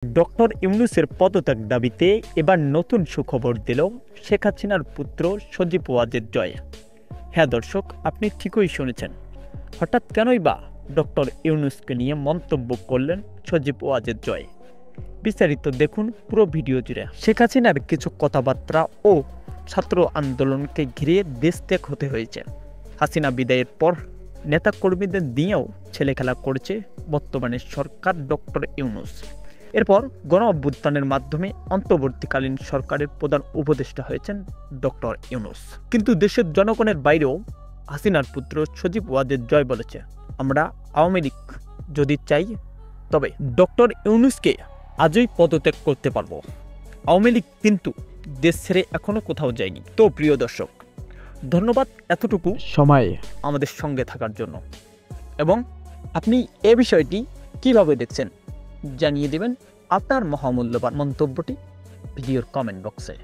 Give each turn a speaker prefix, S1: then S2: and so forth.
S1: Doctor ইউনূসের পদত্যাগ দাবিতে এবার নতুন সুখবর দিল শেখ হাসিনার পুত্র সজীব ওয়াজেদ জয়। হ্যাঁ দর্শক, আপনি ঠিকই শুনেছেন। হঠাৎ কেনই বা ডক্টর ইউনূসকে নিয়ে মন্তব্য করলেন সজীব ওয়াজেদ জয়? বিস্তারিত দেখুন পুরো ভিডিও জুড়ে। শেখ হাসিনার কিছু কথাবার্তা ও ছাত্র আন্দোলনকে ঘিরে দেশত্যাগ হতে হয়েছে। হাসিনা বিদায়ের পর নেতাকর্মীদের দিয়েও ছেলেখেলা করেছে বর্তমানে সরকার ডক্টর ইউনূস। এরপর গণ অভ্যুত্থানের মাধ্যমে অন্তর্বর্তীকালীন সরকারের প্রধান উপদেষ্টা হয়েছেন ডক্টর ইউনূস। কিন্তু দেশের জনগণের বাইরেও হাসিনার পুত্র সজীব ওয়াজেদ জয় বলেছে, আমরা আওয়ামী লীগ যদি চাই তবে ডক্টর ইউনূসকে আজই পদত্যাগ করতে পারবো। আওয়ামী লীগ কিন্তু দেশ ছেড়ে এখনো কোথাও যায়নি। তো প্রিয় দর্শক, ধন্যবাদ এতটুকু সময় আমাদের সঙ্গে থাকার জন্য, এবং আপনি এ বিষয়টি কিভাবে দেখছেন জানিয়ে দেবেন আপনার মহামূল্যবান মন্তব্যটি ভিডিওর কমেন্ট বক্সে।